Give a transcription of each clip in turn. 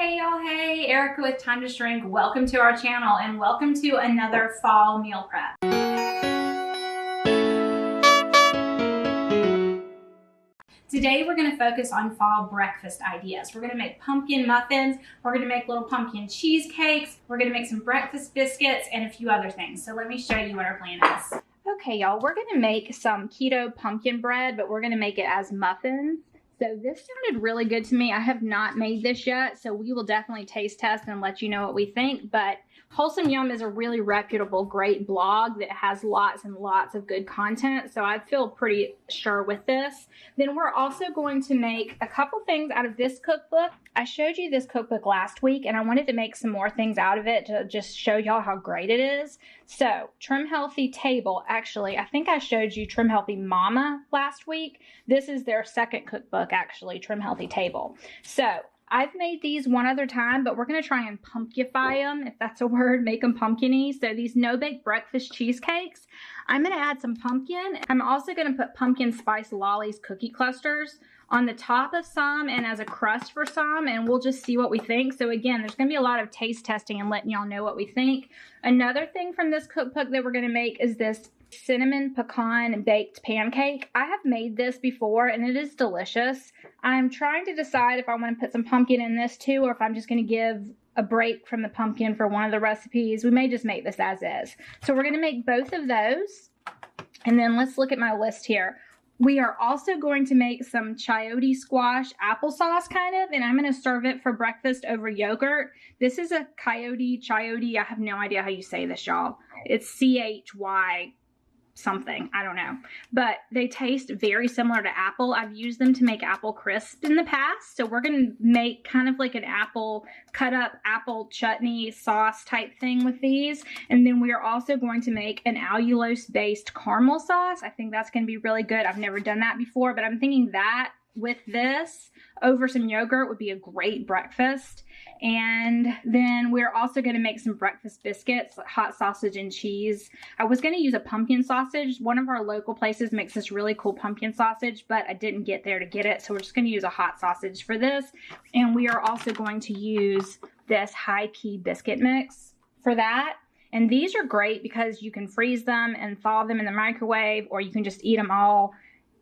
Hey y'all, hey, Erica with TimetoShrink. Welcome to our channel and welcome to another fall meal prep. Today we're going to focus on fall breakfast ideas. We're going to make pumpkin muffins, we're going to make little pumpkin cheesecakes, we're going to make some breakfast biscuits, and a few other things. So let me show you what our plan is. Okay y'all, we're going to make some keto pumpkin bread, but we're going to make it as muffins. So this sounded really good to me. I have not made this yet, so we will definitely taste test and let you know what we think. But Wholesome Yum is a really reputable, great blog that has lots and lots of good content. So I feel pretty sure with this. Then we're also going to make a couple things out of this cookbook. I showed you this cookbook last week and I wanted to make some more things out of it to just show y'all how great it is. So Trim Healthy Table, actually, I think I showed you Trim Healthy Mama last week. This is their second cookbook, actually, Trim Healthy Table. So I've made these one other time, but we're going to try and pumpkify them, if that's a word, make them pumpkin-y. So these no-bake breakfast cheesecakes, I'm going to add some pumpkin. I'm also going to put pumpkin spice lollies cookie clusters on the top of some and as a crust for some, and we'll just see what we think. So again, there's going to be a lot of taste testing and letting y'all know what we think. Another thing from this cookbook that we're going to make is this cinnamon pecan baked pancake. I have made this before and it is delicious. I'm trying to decide if I want to put some pumpkin in this too, or if I'm just going to give a break from the pumpkin for one of the recipes. We may just make this as is. So we're going to make both of those. And then let's look at my list here. We are also going to make some Chayote squash applesauce kind of, and I'm going to serve it for breakfast over yogurt. This is a Chayote. I have no idea how you say this, y'all. It's C-H-Y something, I don't know, but they taste very similar to apple. I've used them to make apple crisp in the past, so we're going to make kind of like an apple cut up apple chutney sauce type thing with these. And then we are also going to make an allulose based caramel sauce. I think that's going to be really good. I've never done that before, but I'm thinking that with this over some yogurt would be a great breakfast. And then we're also going to make some breakfast biscuits, hot sausage and cheese. I was going to use a pumpkin sausage. One of our local places makes this really cool pumpkin sausage, but I didn't get there to get it. So we're just going to use a hot sausage for this. And we are also going to use this high key biscuit mix for that. And these are great because you can freeze them and thaw them in the microwave, or you can just eat them all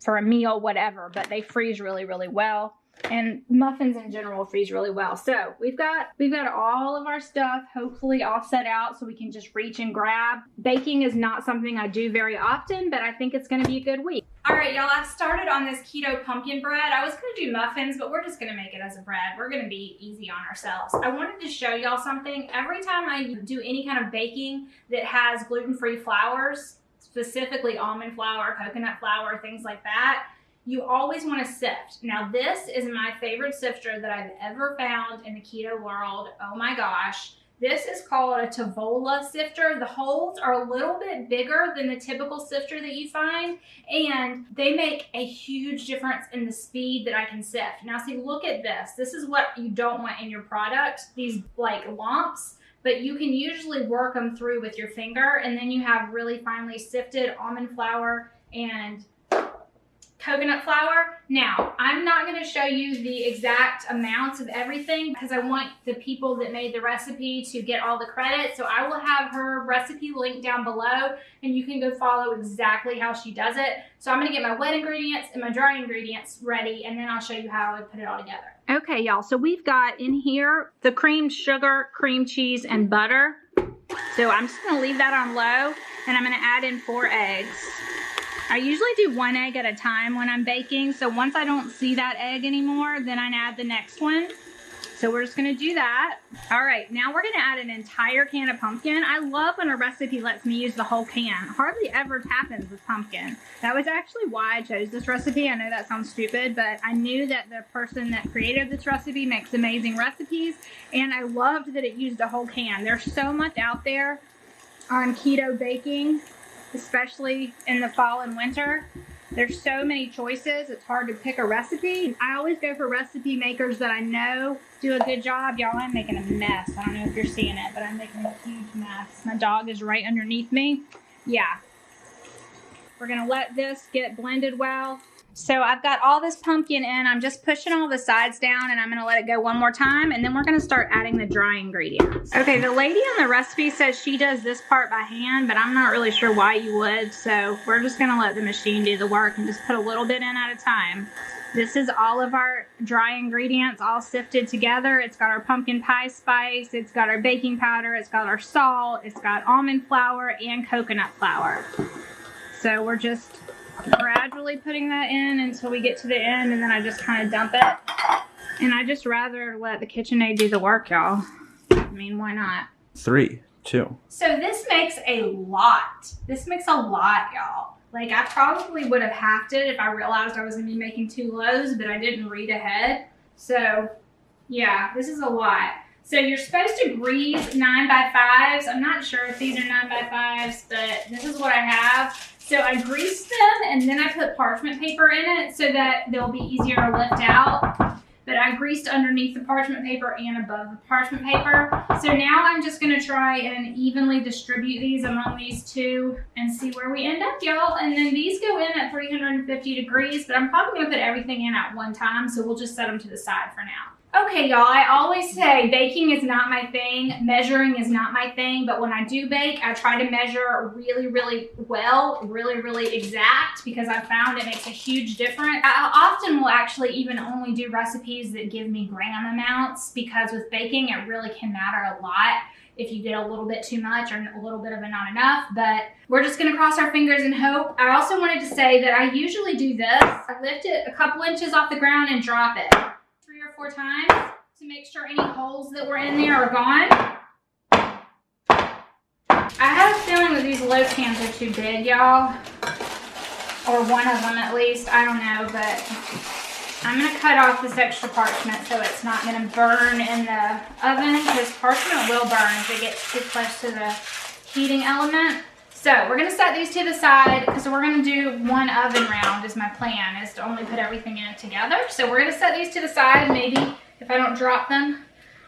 for a meal, whatever, but they freeze really, really well. And muffins in general freeze really well. So we've got all of our stuff hopefully all set out so we can just reach and grab. Baking is not something I do very often, but I think it's going to be a good week. All right, y'all, I started on this keto pumpkin bread. I was going to do muffins, but we're just going to make it as a bread. We're going to be easy on ourselves. I wanted to show y'all something. Every time I do any kind of baking that has gluten-free flours, specifically almond flour, coconut flour, things like that, you always want to sift. Now this is my favorite sifter that I've ever found in the keto world. Oh my gosh. This is called a Tavola sifter. The holes are a little bit bigger than the typical sifter that you find, and they make a huge difference in the speed that I can sift. Now see, look at this. This is what you don't want in your product, these like lumps, but you can usually work them through with your finger, and then you have really finely sifted almond flour and coconut flour. Now, I'm not going to show you the exact amounts of everything because I want the people that made the recipe to get all the credit. So I will have her recipe linked down below and you can go follow exactly how she does it. So I'm going to get my wet ingredients and my dry ingredients ready, and then I'll show you how I put it all together. Okay, y'all. So we've got in here the creamed sugar, cream cheese, and butter. So I'm just going to leave that on low, and I'm going to add in 4 eggs. I usually do 1 egg at a time when I'm baking, so once I don't see that egg anymore, then I add the next one. So we're just gonna do that. All right, now we're gonna add an entire can of pumpkin. I love when a recipe lets me use the whole can. Hardly ever happens with pumpkin. That was actually why I chose this recipe. I know that sounds stupid, but I knew that the person that created this recipe makes amazing recipes, and I loved that it used a whole can. There's so much out there on keto baking, especially in the fall and winter. There's so many choices, it's hard to pick a recipe. I always go for recipe makers that I know do a good job. Y'all, I'm making a mess. I don't know if you're seeing it, but I'm making a huge mess. My dog is right underneath me. Yeah. We're gonna let this get blended well. So I've got all this pumpkin in. I'm just pushing all the sides down and I'm gonna let it go one more time and then we're gonna start adding the dry ingredients. Okay, the lady on the recipe says she does this part by hand, but I'm not really sure why you would. So we're just gonna let the machine do the work and just put a little bit in at a time. This is all of our dry ingredients all sifted together. It's got our pumpkin pie spice, it's got our baking powder, it's got our salt, it's got almond flour and coconut flour. So we're just gradually putting that in until we get to the end, and then I just kind of dump it. And I just rather let the KitchenAid do the work, y'all. I mean, why not? 3, 2. So this makes a lot. This makes a lot, y'all. Like, I probably would have hacked it if I realized I was going to be making 2 loaves, but I didn't read ahead. So, yeah, this is a lot. So you're supposed to grease 9x5s. I'm not sure if these are 9x5s, but this is what I have. So I greased them and then I put parchment paper in it so that they'll be easier to lift out. But I greased underneath the parchment paper and above the parchment paper. So now I'm just gonna try and evenly distribute these among these 2 and see where we end up, y'all. And then these go in at 350 degrees, but I'm probably gonna put everything in at one time, so we'll just set them to the side for now. Okay, y'all, I always say baking is not my thing, measuring is not my thing, but when I do bake, I try to measure really, really well, really exact, because I found it makes a huge difference. I often will actually even only do recipes that give me gram amounts, because with baking, it really can matter a lot if you get a little bit too much or a little bit of a not enough, but we're just gonna cross our fingers and hope. I also wanted to say that I usually do this. I lift it a couple inches off the ground and drop it 3 or 4 times to make sure any holes that were in there are gone. I have a feeling that these loaf pans are too big, y'all. Or one of them at least, I don't know, but I'm gonna cut off this extra parchment so it's not gonna burn in the oven, because parchment will burn if it gets too close to the heating element. So we're gonna set these to the side because we're gonna do 1 oven round is my plan, is to only put everything in it together. So we're gonna set these to the side, maybe if I don't drop them,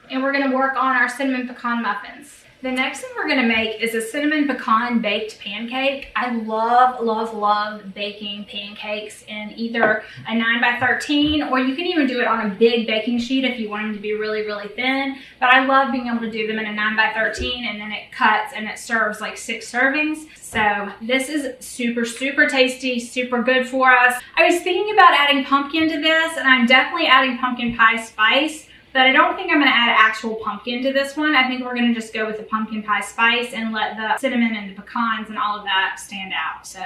and we're gonna work on our cinnamon pecan muffins. The next thing we're gonna make is a cinnamon pecan baked pancake. I love baking pancakes in either a 9x13, or you can even do it on a big baking sheet if you want them to be really thin. But I love being able to do them in a 9x13, and then it cuts and it serves like 6 servings. So this is super tasty, super good for us. I was thinking about adding pumpkin to this, and I'm definitely adding pumpkin pie spice. But I don't think I'm gonna add actual pumpkin to this one. I think we're gonna just go with the pumpkin pie spice and let the cinnamon and the pecans and all of that stand out. So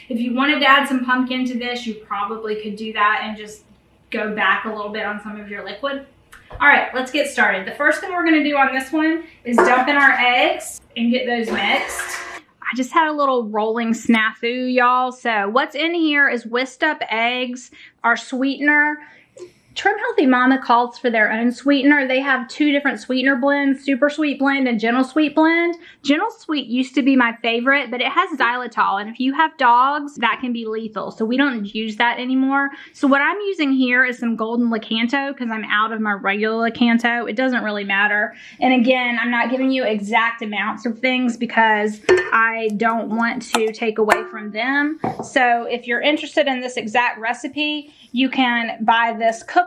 if you wanted to add some pumpkin to this, you probably could do that and just go back a little bit on some of your liquid. All right, let's get started. The first thing we're gonna do on this one is dump in our eggs and get those mixed. I just had a little rolling snafu, y'all. So what's in here is whisked up eggs, our sweetener. Trim Healthy Mama calls for their own sweetener. They have 2 different sweetener blends, Super Sweet Blend and Gentle Sweet Blend. Gentle Sweet used to be my favorite, but it has xylitol, and if you have dogs, that can be lethal, so we don't use that anymore. So what I'm using here is some Golden Lakanto, because I'm out of my regular Lakanto. It doesn't really matter. And again, I'm not giving you exact amounts of things because I don't want to take away from them. So if you're interested in this exact recipe, you can buy this cookbook,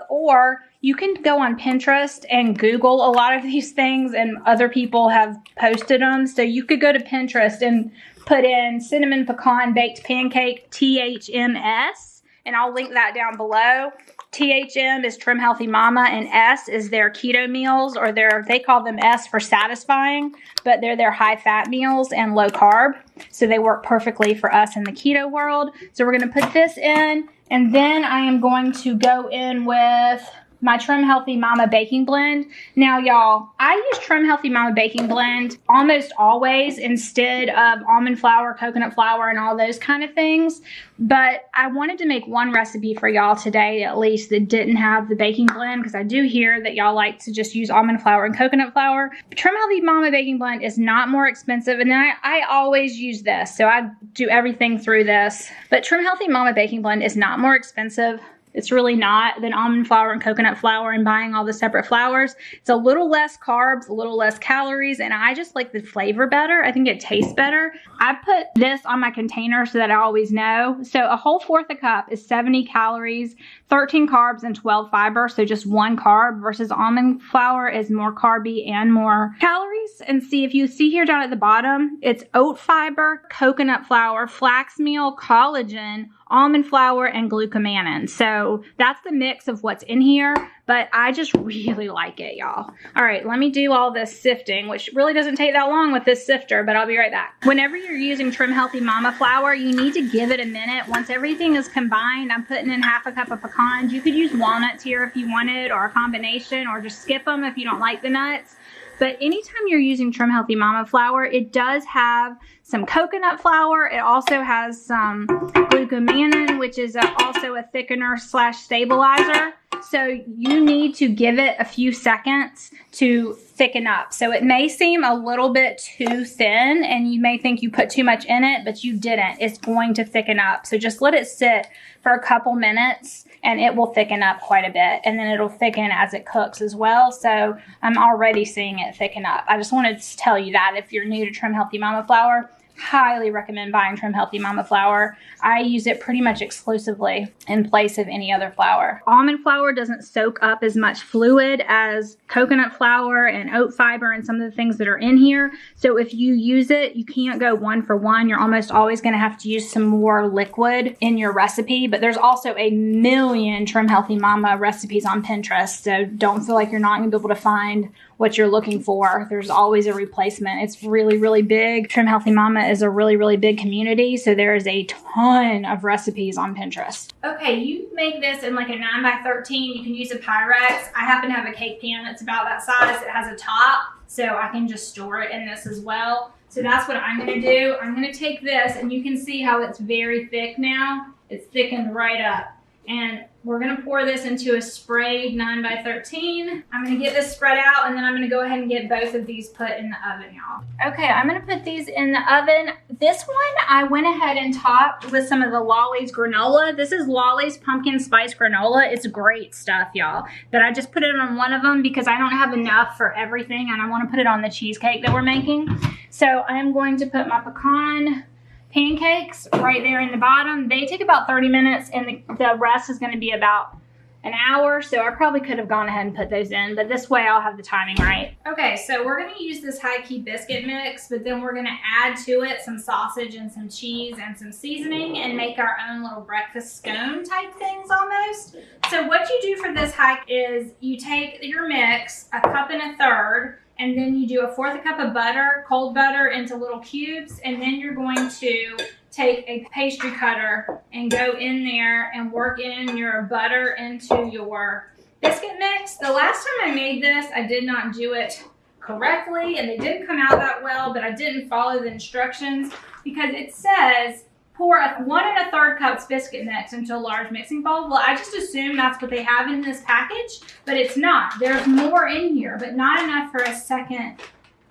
or you can go on Pinterest and Google a lot of these things, and other people have posted them. So you could go to Pinterest and put in cinnamon pecan baked pancake THMS, and I'll link that down below. THM is Trim Healthy Mama, and S is their keto meals, or they call them S for satisfying, but they're their high fat meals and low carb. So they work perfectly for us in the keto world. So we're gonna put this in, and then I am going to go in with my Trim Healthy Mama baking blend. Now, y'all, I use Trim Healthy Mama baking blend almost always instead of almond flour, coconut flour, and all those kind of things. But I wanted to make one recipe for y'all today, at least, that didn't have the baking blend, because I do hear that y'all like to just use almond flour and coconut flour. Trim Healthy Mama baking blend is not more expensive, and then I always use this, so I do everything through this. But Trim Healthy Mama baking blend is not more expensive It's really not, than almond flour and coconut flour and buying all the separate flours. It's a little less carbs, a little less calories, and I just like the flavor better. I think it tastes better. I put this on my container so that I always know. So a whole fourth a cup is 70 calories, 13 carbs, and 12 fiber. So just 1 carb versus almond flour is more carby and more calories. And see, if you see here down at the bottom, it's oat fiber, coconut flour, flax meal, collagen, almond flour, and glucomannan. So that's the mix of what's in here, but I just really like it, y'all. All right, let me do all this sifting, which really doesn't take that long with this sifter, but I'll be right back. Whenever you're using Trim Healthy Mama flour, you need to give it a minute. Once everything is combined, I'm putting in half a cup of pecans. You could use walnuts here if you wanted, or a combination, or just skip them if you don't like the nuts. But anytime you're using Trim Healthy Mama flour, it does have some coconut flour. It also has some glucomannan, which is also a thickener / stabilizer. So you need to give it a few seconds to thicken up. So it may seem a little bit too thin and you may think you put too much in it, but you didn't. It's going to thicken up. So just let it sit for a couple minutes and it will thicken up quite a bit. And then it'll thicken as it cooks as well. So I'm already seeing it thicken up. I just wanted to tell you that if you're new to Trim Healthy Mama flour, highly recommend buying Trim Healthy Mama flour. I use it pretty much exclusively in place of any other flour. Almond flour doesn't soak up as much fluid as coconut flour and oat fiber and some of the things that are in here. So if you use it, you can't go 1 for 1. You're almost always going to have to use some more liquid in your recipe. But there's also a million Trim Healthy Mama recipes on Pinterest. So don't feel like you're not going to be able to find what you're looking for. There's always a replacement. It's really, really big. Trim Healthy Mama is a really, really big community. So there is a ton of recipes on Pinterest. Okay, you make this in like a 9x13. You can use a Pyrex. I happen to have a cake pan that's about that size. It has a top, so I can just store it in this as well. So that's what I'm gonna do. I'm gonna take this, and you can see how it's very thick now. It's thickened right up. And we're gonna pour this into a sprayed 9x13. I'm gonna get this spread out, and then I'm gonna go ahead and get both of these put in the oven, y'all. Okay, I'm gonna put these in the oven. This one, I went ahead and topped with some of the Lolly's granola. This is Lolly's pumpkin spice granola. It's great stuff, y'all. But I just put it on one of them because I don't have enough for everything, and I wanna put it on the cheesecake that we're making. So I'm going to put my pecan pancakes right there in the bottom. They take about 30 minutes and the rest is going to be about an hour. So I probably could have gone ahead and put those in, but this way I'll have the timing right. Okay, so we're going to use this high-key biscuit mix, but then we're going to add to it some sausage and some cheese and some seasoning and make our own little breakfast scone type things almost. So what you do for this hike is you take your mix, a cup and a third, and then you do a fourth a cup of butter, cold butter, into little cubes. And then you're going to take a pastry cutter and go in there and work in your butter into your biscuit mix. The last time I made this, I did not do it correctly and they didn't come out that well, but I didn't follow the instructions because it says pour 1 1/3 cups biscuit mix into a large mixing bowl. Well, I just assume that's what they have in this package, but it's not. There's more in here, but not enough for a second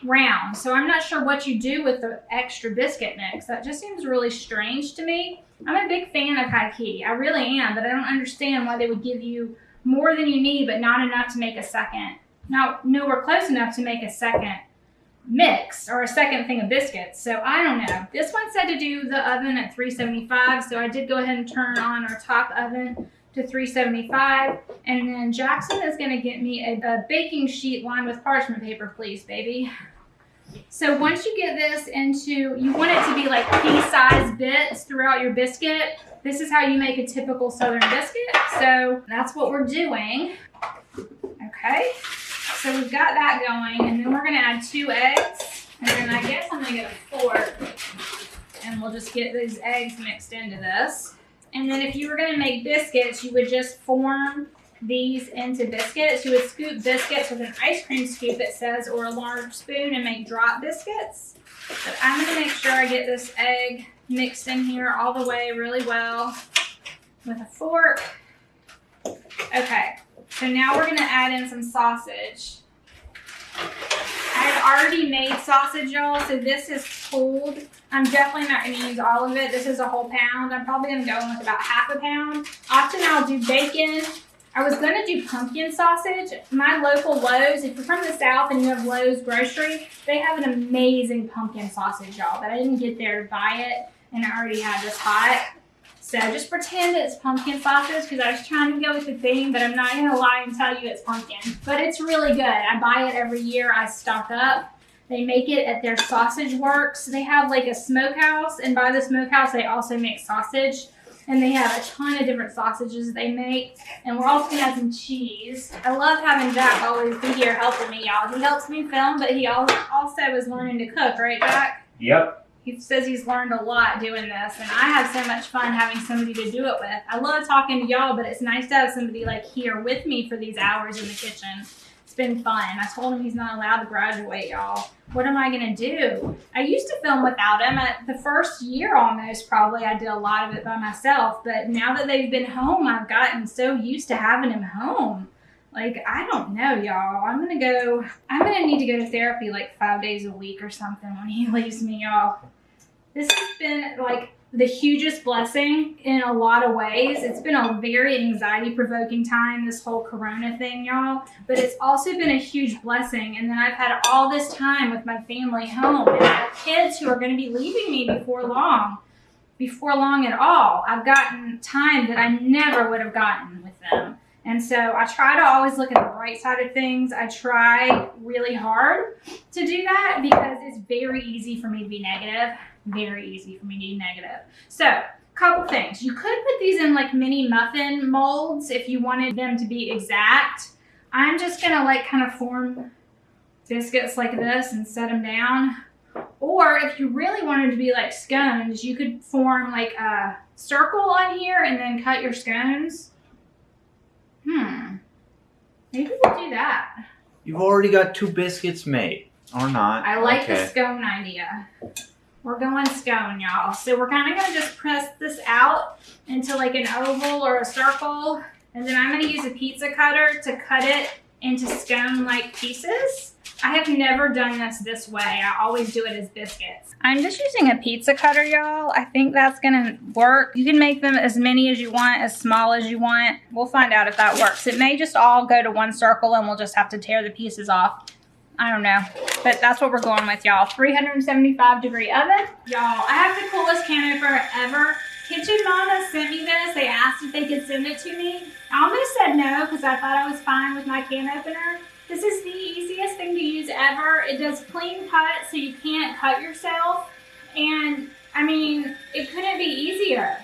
round. So I'm not sure what you do with the extra biscuit mix. That just seems really strange to me. I'm a big fan of high key. I really am, but I don't understand why they would give you more than you need, but not enough to make a second. Not nowhere close enough to make a second mix or a second thing of biscuits. So I don't know. This one said to do the oven at 375, so I did go ahead and turn on our top oven to 375. And then Jackson is going to get me a baking sheet lined with parchment paper, please, baby. So once you get this into, you want it to be like pea-sized bits throughout your biscuit. This is how you make a typical Southern biscuit. So that's what we're doing. Okay. So we've got that going, and then we're gonna add 2 eggs, and then I guess I'm gonna get a fork, and we'll just get these eggs mixed into this. And then if you were gonna make biscuits, you would just form these into biscuits. You would scoop biscuits with an ice cream scoop, it says, or a large spoon and make drop biscuits. But I'm gonna make sure I get this egg mixed in here all the way really well with a fork. Okay. So now we're going to add in some sausage. I had already made sausage, y'all, so this is cooled. I'm definitely not going to use all of it. This is a whole pound. I'm probably going to go in with about half a pound. Often I'll do bacon. I was going to do pumpkin sausage. My local Lowe's, if you're from the South and you have Lowe's grocery, they have an amazing pumpkin sausage, y'all, but I didn't get there to buy it, and I already had this hot. So just pretend it's pumpkin sausage because I was trying to go with the theme, but I'm not going to lie and tell you it's pumpkin. But it's really good. I buy it every year. I stock up. They make it at their Sausage Works. They have like a smokehouse, and by the smokehouse, they also make sausage. And they have a ton of different sausages they make. And we're also going to have some cheese. I love having Jack always be here helping me, y'all. He helps me film, but he also is learning to cook, right, Jack? Yep. He says he's learned a lot doing this, and I have so much fun having somebody to do it with. I love talking to y'all, but it's nice to have somebody like here with me for these hours in the kitchen. It's been fun. I told him he's not allowed to graduate, y'all. What am I gonna do? I used to film without him. The first year almost, probably, I did a lot of it by myself, but now that they've been home, I've gotten so used to having him home. Like, I don't know, y'all. I'm gonna need to go to therapy like 5 days a week or something when he leaves me, y'all. This has been like the hugest blessing in a lot of ways. It's been a very anxiety-provoking time, this whole Corona thing, y'all. But it's also been a huge blessing. And then I've had all this time with my family home. And I have kids who are going to be leaving me before long at all. I've gotten time that I never would have gotten with them. And so I try to always look at the bright side of things. I try really hard to do that because it's very easy for me to be negative. Very easy for me to be negative. So, couple things. You could put these in like mini muffin molds if you wanted them to be exact. I'm just gonna like kind of form biscuits like this and set them down. Or if you really wanted to be like scones, you could form like a circle on here and then cut your scones. Maybe we'll do that. You've already got 2 biscuits made, or not. I like the scone idea. We're going scone, y'all. So we're kind of going to just press this out into like an oval or a circle. And then I'm going to use a pizza cutter to cut it into scone-like pieces. I have never done this way. I always do it as biscuits. I'm just using a pizza cutter, y'all. I think that's going to work. You can make them as many as you want, as small as you want. We'll find out if that works. It may just all go to one circle and we'll just have to tear the pieces off. I don't know, but that's what we're going with, y'all. 375-degree oven. Y'all, I have the coolest can opener ever. Kitchen Mama sent me this. They asked if they could send it to me. I almost said no because I thought I was fine with my can opener. This is the easiest thing to use ever. It does clean cut so you can't cut yourself. And, I mean, it couldn't be easier.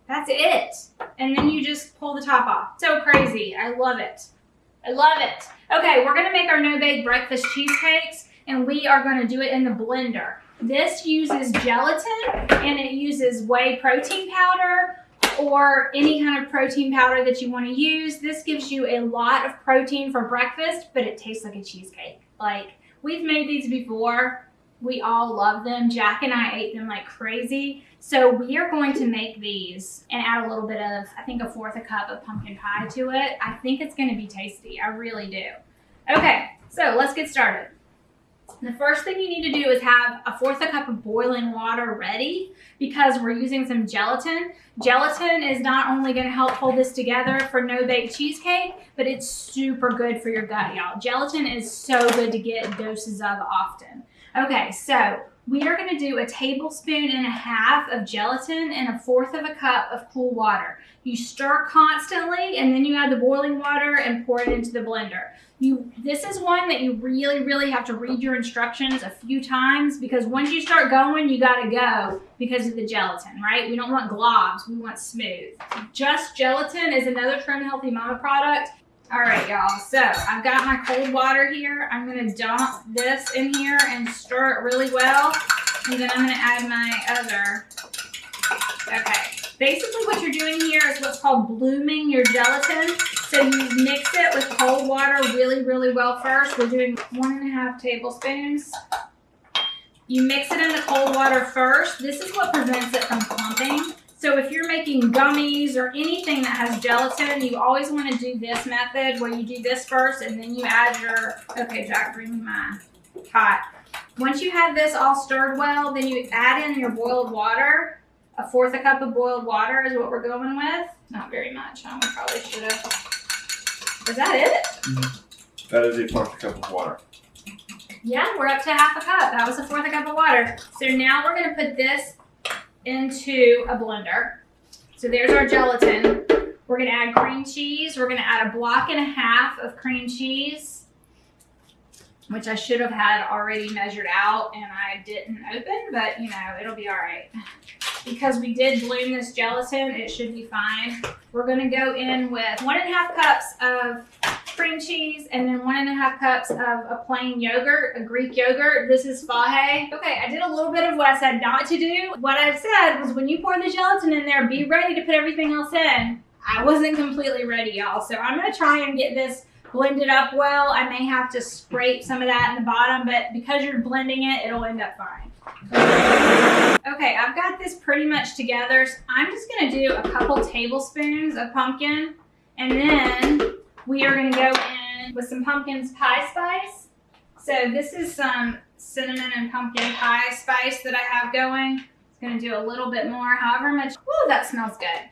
That's it. And then you just pull the top off. So crazy. I love it. I love it. Okay, we're gonna make our no-bake breakfast cheesecakes, and we are gonna do it in the blender. This uses gelatin, and it uses whey protein powder, or any kind of protein powder that you wanna use. This gives you a lot of protein for breakfast, but it tastes like a cheesecake. Like, we've made these before. We all love them. Jack and I ate them like crazy. So we are going to make these and add a little bit of, I think, 1/4 cup of pumpkin pie to it. I think it's going to be tasty. I really do. Okay, so let's get started. The first thing you need to do is have 1/4 cup of boiling water ready because we're using some gelatin. Gelatin is not only going to help hold this together for no-bake cheesecake, but it's super good for your gut, y'all. Gelatin is so good to get doses of often. Okay, so we are going to do 1.5 tablespoons of gelatin and 1/4 cup of cool water. You stir constantly, and then you add the boiling water and pour it into the blender. This is one that you really, really have to read your instructions a few times because once you start going, you got to go because of the gelatin, right? We don't want globs. We want smooth. Just gelatin is another Trim Healthy Mama product. All right, y'all, so I've got my cold water here. I'm gonna dump this in here and stir it really well. And then I'm gonna add my other. Okay, basically what you're doing here is what's called blooming your gelatin. So you mix it with cold water really, really well first. We're doing 1.5 tablespoons. You mix it in the cold water first. This is what prevents it from clumping. So if you're making gummies or anything that has gelatin, you always want to do this method where you do this first and then you add your, okay, Jack, bring me my pot. Once you have this all stirred well, then you add in your boiled water. 1/4 cup of boiled water is what we're going with. Not very much. I probably should have. Is that it? Mm-hmm. That is a 1/4 cup of water. Yeah, we're up to 1/2 cup. That was 1/4 cup of water. So now we're going to put this into a blender. So there's our gelatin. We're going to add cream cheese. We're going to add 1.5 blocks of cream cheese, which I should have had already measured out and I didn't open, but you know, it'll be all right. Because we did bloom this gelatin, it should be fine. We're going to go in with 1.5 cups of cream cheese and then 1.5 cups of a plain yogurt, a Greek yogurt. This is faje. Okay, I did a little bit of what I said not to do. What I said was when you pour the gelatin in there, be ready to put everything else in. I wasn't completely ready, y'all. So I'm going to try and get this blended up well. I may have to scrape some of that in the bottom, but because you're blending it, it'll end up fine. Okay, I've got this pretty much together. So I'm just going to do a couple tablespoons of pumpkin, and then we are going to go in with some pumpkin pie spice. So this is some cinnamon and pumpkin pie spice that I have going. It's going to do a little bit more, however much. Ooh, that smells good.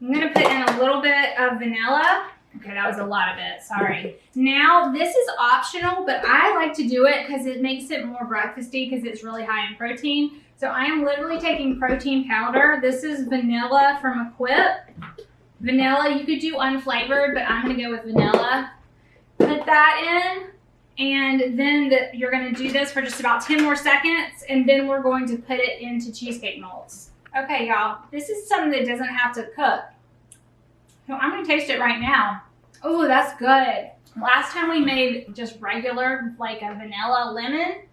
I'm going to put in a little bit of vanilla. Okay, that was a lot of it, sorry. Now, this is optional, but I like to do it because it makes it more breakfasty because it's really high in protein. So I am literally taking protein powder. This is vanilla from Equip. Vanilla, you could do unflavored, but I'm gonna go with vanilla. Put that in, and then you're gonna do this for just about 10 more seconds, and then we're going to put it into cheesecake molds. Okay, y'all, this is something that doesn't have to cook. So I'm gonna taste it right now. Oh, that's good. Last time we made just regular, like a vanilla lemon.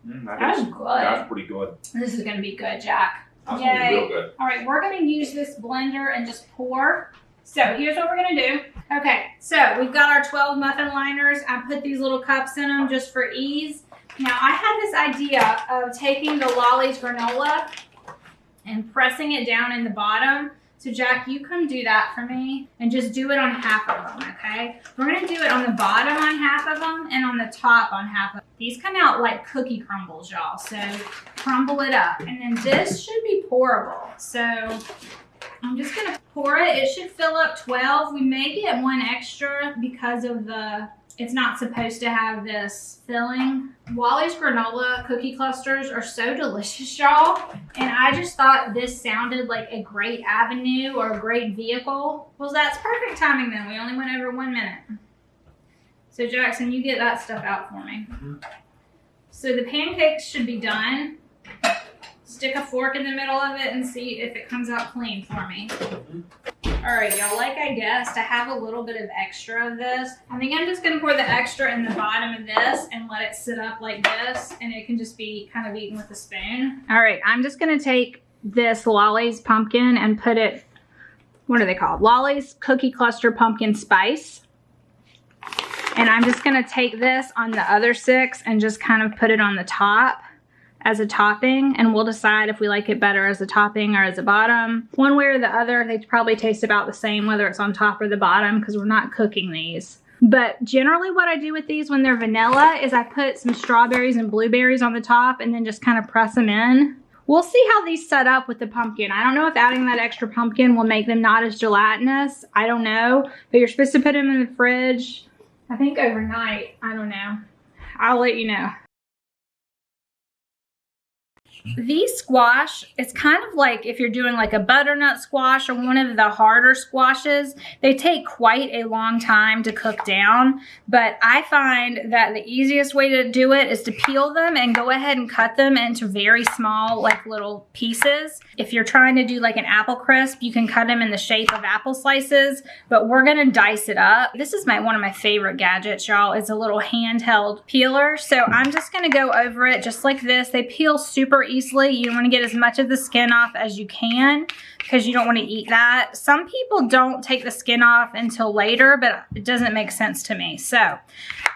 That was good. That's pretty good. This is gonna be good, Jack. That's gonna be real good. All right, we're gonna use this blender and just pour. So here's what we're gonna do. Okay, so we've got our 12 muffin liners. I put these little cups in them just for ease. Now I had this idea of taking the Lolly's granola and pressing it down in the bottom. So Jack, you come do that for me and just do it on half of them, okay? We're gonna do it on the bottom on half of them and on the top on half of them. These come out like cookie crumbles, y'all. So crumble it up. And then this should be pourable. So I'm just gonna pour it. It should fill up 12. We may get one extra because of it's not supposed to have this filling. Wally's granola cookie clusters are so delicious, y'all. And I just thought this sounded like a great avenue or a great vehicle. Well, that's perfect timing then. We only went over 1 minute. So Jackson, you get that stuff out for me. So the pancakes should be done. Stick a fork in the middle of it and see if it comes out clean for me. All right, y'all, like I guessed, I have a little bit of extra of this. I think I'm just gonna pour the extra in the bottom of this and let it sit up like this, and it can just be kind of eaten with a spoon. All right, I'm just gonna take this Lolly's pumpkin and put it, what are they called? Lolly's Cookie Cluster Pumpkin Spice. And I'm just gonna take this on the other 6 and just kind of put it on the top as a topping, and we'll decide if we like it better as a topping or as a bottom. One way or the other, they probably taste about the same whether it's on top or the bottom because we're not cooking these. But generally what I do with these when they're vanilla is I put some strawberries and blueberries on the top and then just kind of press them in. We'll see how these set up with the pumpkin. I don't know if adding that extra pumpkin will make them not as gelatinous. I don't know, but you're supposed to put them in the fridge, I think overnight. I don't know. I'll let you know. These squash, it's kind of like if you're doing like a butternut squash or one of the harder squashes, they take quite a long time to cook down. But I find that the easiest way to do it is to peel them and go ahead and cut them into very small, like little pieces. If you're trying to do like an apple crisp, you can cut them in the shape of apple slices, but we're gonna dice it up. This is one of my favorite gadgets, y'all. It's a little handheld peeler. So I'm just gonna go over it just like this. They peel super easy. easily. You want to get as much of the skin off as you can because you don't want to eat that. Some people don't take the skin off until later, but it doesn't make sense to me. So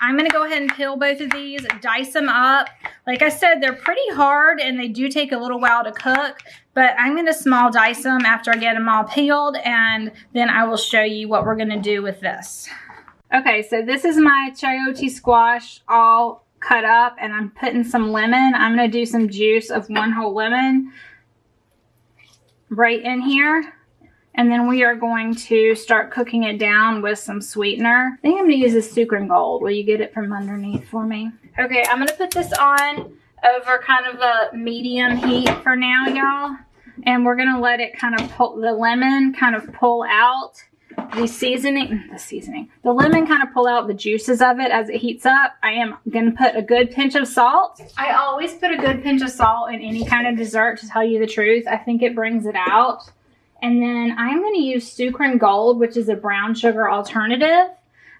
I'm going to go ahead and peel both of these, dice them up. Like I said, they're pretty hard and they do take a little while to cook, but I'm going to small dice them after I get them all peeled, and then I will show you what we're going to do with this. Okay, so this is my chayote squash all cut up, and I'm putting some lemon. I'm going to do some juice of 1 whole lemon right in here. And then we are going to start cooking it down with some sweetener. I think I'm going to use this Sucre Gold. Will you get it from underneath for me? Okay, I'm going to put this on over kind of a medium heat for now, y'all. And we're going to let it kind of pull, the lemon kind of pull out the lemon kind of pull out the juices of it as it heats up. I am going to put a good pinch of salt. I always put a good pinch of salt in any kind of dessert, to tell you the truth. I think it brings it out. And then I'm going to use Sucre Gold, which is a brown sugar alternative.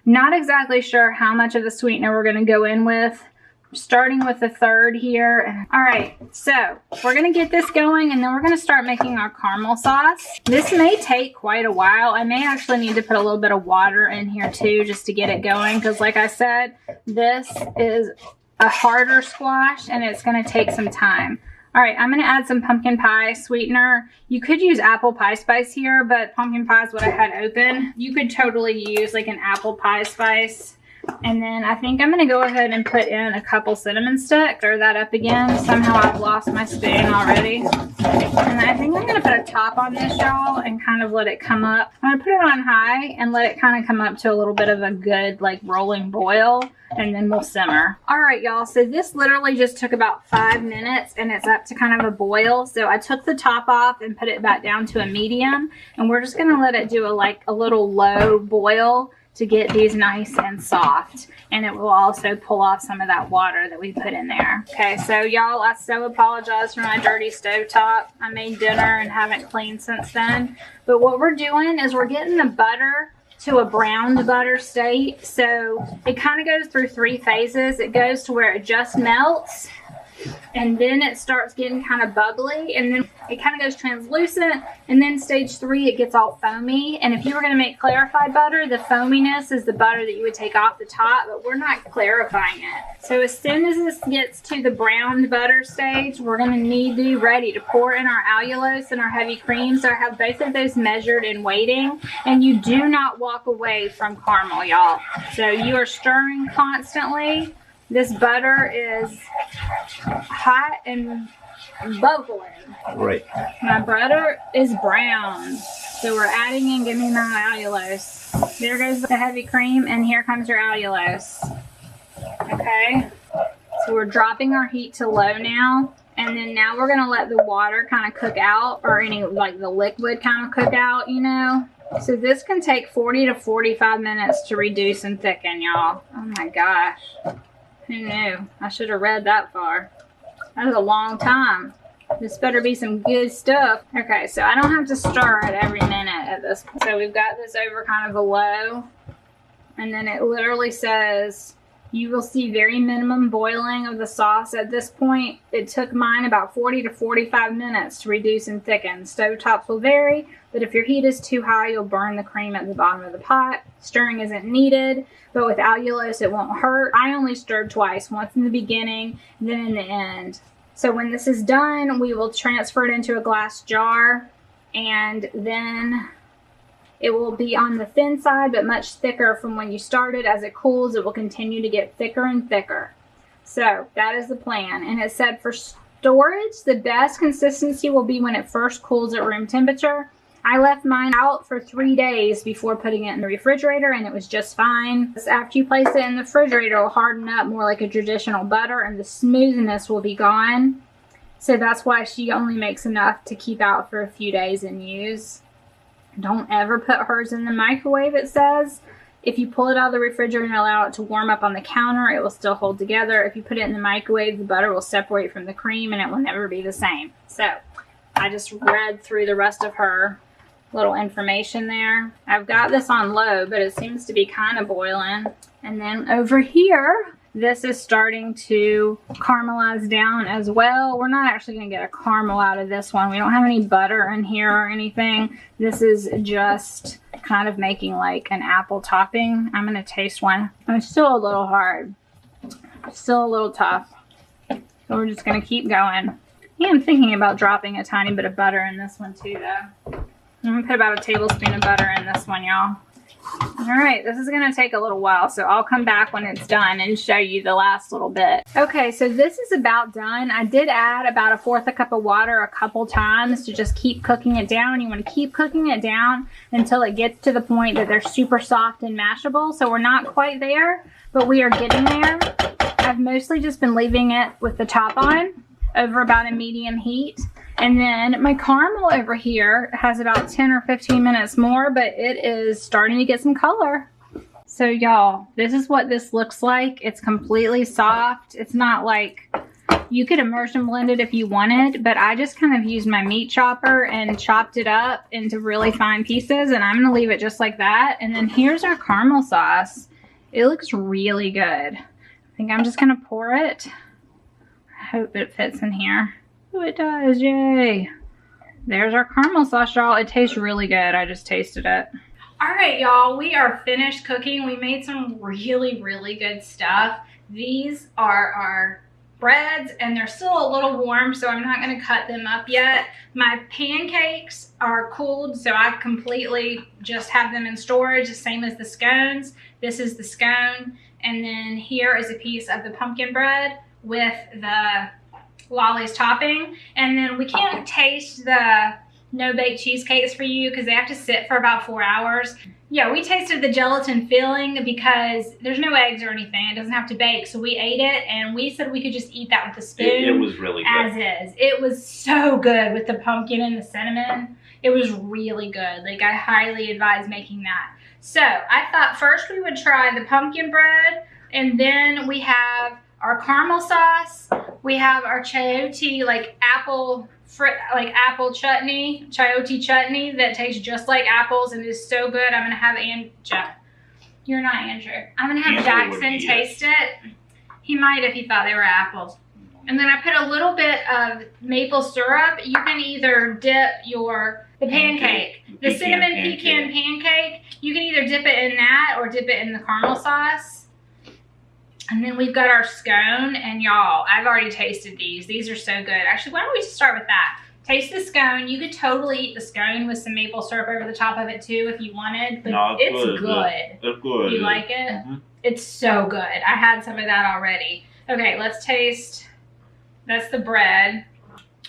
Not exactly sure how much of the sweetener we're going to go in with. Starting with a third here. All right, so we're gonna get this going, and then we're gonna start making our caramel sauce. This may take quite a while. I may actually need to put a little bit of water in here too, just to get it going, because like I said, this is a harder squash and it's gonna take some time. All right, I'm gonna add some pumpkin pie sweetener. You could use apple pie spice here, but pumpkin pie is what I had open. You could totally use like an apple pie spice. And then I think I'm going to go ahead and put in a couple cinnamon sticks. Stir that up again. Somehow I've lost my spoon already. And I think I'm going to put a top on this, y'all, and kind of let it come up. I'm going to put it on high and let it kind of come up to a little bit of a good, like, rolling boil. And then we'll simmer. All right, y'all. So this literally just took about 5 minutes, and it's up to kind of a boil. So I took the top off and put it back down to a medium. And we're just going to let it do a little low boil to get these nice and soft, and it will also pull off some of that water that we put in there. Okay, so y'all, I so apologize for my dirty stovetop. I made dinner and haven't cleaned since then, but what we're doing is we're getting the butter to a browned butter state. So it kind of goes through 3 phases. It goes to where it just melts, and then it starts getting kind of bubbly, and then it kind of goes translucent, and then stage 3 it gets all foamy. And if you were going to make clarified butter, the foaminess is the butter that you would take off the top, but we're not clarifying it. So as soon as this gets to the browned butter stage, we're going to need to be ready to pour in our allulose and our heavy cream. So I have both of those measured and waiting, and you do not walk away from caramel, y'all. So you are stirring constantly. This butter is hot and bubbling. Right. My butter is brown. So we're adding in, give me my allulose. There goes the heavy cream, and here comes your allulose. Okay. So we're dropping our heat to low now. And then now we're going to let the water kind of cook out, or any, like the liquid kind of cook out, you know. So this can take 40 to 45 minutes to reduce and thicken, y'all. Oh my gosh. Who knew? I should have read that far. That was a long time. This better be some good stuff. Okay, so I don't have to stir it every minute at this point. So we've got this over kind of a low. And then it literally says, you will see very minimum boiling of the sauce at this point. It took mine about 40 to 45 minutes to reduce and thicken. Stovetops will vary, but if your heat is too high, you'll burn the cream at the bottom of the pot. Stirring isn't needed, but with allulose, it won't hurt. I only stirred twice, once in the beginning, then in the end. So when this is done, we will transfer it into a glass jar, and then it will be on the thin side, but much thicker from when you started. As it cools, it will continue to get thicker and thicker. So that is the plan. And it said for storage, the best consistency will be when it first cools at room temperature. I left mine out for 3 days before putting it in the refrigerator, and it was just fine. After you place it in the refrigerator, it will harden up more like a traditional butter, and the smoothness will be gone. So that's why she only makes enough to keep out for a few days and use. Don't ever put hers in the microwave, it says. If you pull it out of the refrigerator and allow it to warm up on the counter, it will still hold together. If you put it in the microwave, the butter will separate from the cream and it will never be the same. So I just read through the rest of her little information there. I've got this on low, but it seems to be kind of boiling. And then over here, This is starting to caramelize down as well. We're not actually going to get a caramel out of this one. We don't have any butter in here or anything. This is just kind of making like an apple topping. I'm going to taste one. It's still a little hard. Still a little tough. So we're just going to keep going. Yeah, I'm thinking about dropping a tiny bit of butter in this one too, though. I'm going to put about a tablespoon of butter in this one, y'all. All right, this is going to take a little while, so I'll come back when it's done and show you the last little bit. Okay, so this is about done. I did add about 1/4 cup of water a couple times to just keep cooking it down. You want to keep cooking it down until it gets to the point that they're super soft and mashable. So we're not quite there, but we are getting there. I've mostly just been leaving it with the top on over about a medium heat. And then my caramel over here has about 10 or 15 minutes more, but it is starting to get some color. So y'all, this is what this looks like. It's completely soft. It's not like, you could immersion blend it if you wanted, but I just kind of used my meat chopper and chopped it up into really fine pieces, and I'm gonna leave it just like that. And then here's our caramel sauce. It looks really good. I think I'm just gonna pour it. I hope it fits in here. Oh, it does, yay. There's our caramel sauce, y'all. It tastes really good. I just tasted it. All right, y'all, we are finished cooking. We made some really, really good stuff. These are our breads, and they're still a little warm, so I'm not gonna cut them up yet. My pancakes are cooled, so I completely just have them in storage, the same as the scones. This is the scone, and then here is a piece of the pumpkin bread with the Lolly's topping. And then we can't taste the no-bake cheesecakes for you because they have to sit for about 4 hours. Yeah, we tasted the gelatin filling because there's no eggs or anything. It doesn't have to bake. So we ate it, and we said we could just eat that with a spoon. It was really good. As is. It was so good with the pumpkin and the cinnamon. It was really good. Like, I highly advise making that. So I thought first we would try the pumpkin bread, and then we have our caramel sauce. We have our chayote, like apple chutney, chayote chutney that tastes just like apples and is so good. I'm gonna have You're not Andrew. I'm gonna have Jackson taste it. He might if he thought they were apples. And then I put a little bit of maple syrup. You can either dip the pancake, the cinnamon pecan pancake. You can either dip it in that or dip it in the caramel sauce. And then we've got our scone, and y'all, I've already tasted these. These are so good. Actually, why don't we just start with that? Taste the scone. You could totally eat the scone with some maple syrup over the top of it too if you wanted, but no, it's good. It's good. You like it? Mm-hmm. It's so good. I had some of that already. Okay, let's taste. That's the bread.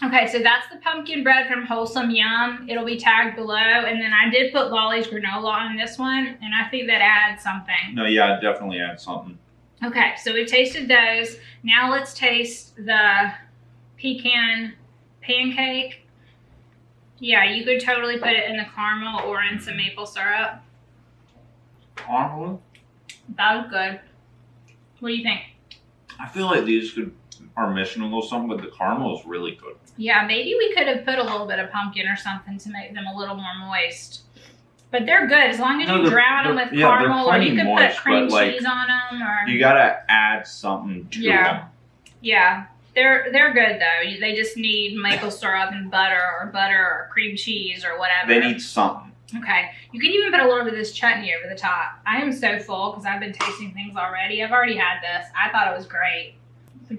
Okay, so that's the pumpkin bread from Wholesome Yum. It'll be tagged below. And then I did put Lolly's granola on this one, and I think that adds something. No, yeah, it definitely adds something. Okay, so we've tasted those. Now let's taste the pecan pancake. Yeah, you could totally put it in the caramel or in some maple syrup. Caramel? That was good. What do you think? I feel like these are missing a little something, but the caramel is really good. Yeah, maybe we could have put a little bit of pumpkin or something to make them a little more moist. But they're good as long as you drown them with caramel, or you could put cream cheese on them. Or you gotta add something to them. Yeah, they're good though. They just need maple syrup and butter or cream cheese or whatever. They need something. Okay, you can even put a little bit of this chutney over the top. I am so full because I've been tasting things already. I've already had this. I thought it was great.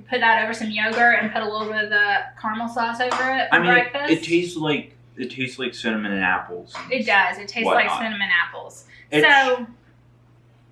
Put that over some yogurt and put a little bit of the caramel sauce over it for breakfast. It tastes like cinnamon and apples. It does. It tastes like cinnamon apples. So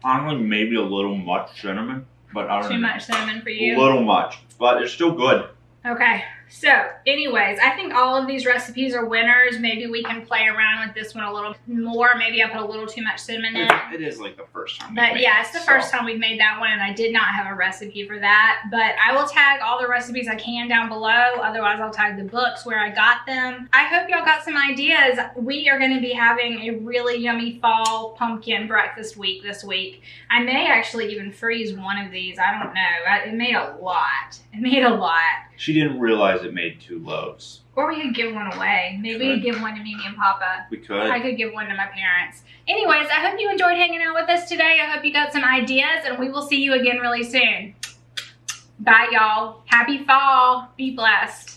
honestly, maybe a little much cinnamon, but I don't know. Too much cinnamon for you? A little much, but it's still good. Okay. So, anyways, I think all of these recipes are winners. Maybe we can play around with this one a little more. Maybe I put a little too much cinnamon in. It is like the first time. But yeah, it's the first time we've made that one, and I did not have a recipe for that. But I will tag all the recipes I can down below. Otherwise, I'll tag the books where I got them. I hope y'all got some ideas. We are going to be having a really yummy fall pumpkin breakfast week this week. I may actually even freeze one of these. I don't know. It made a lot. It made a lot. She didn't realize it made 2 loaves. Or we could give one away. Maybe we could give one to Mimi and Papa. We could. I could give one to my parents. Anyways, I hope you enjoyed hanging out with us today. I hope you got some ideas, and we will see you again really soon. Bye, y'all. Happy fall. Be blessed.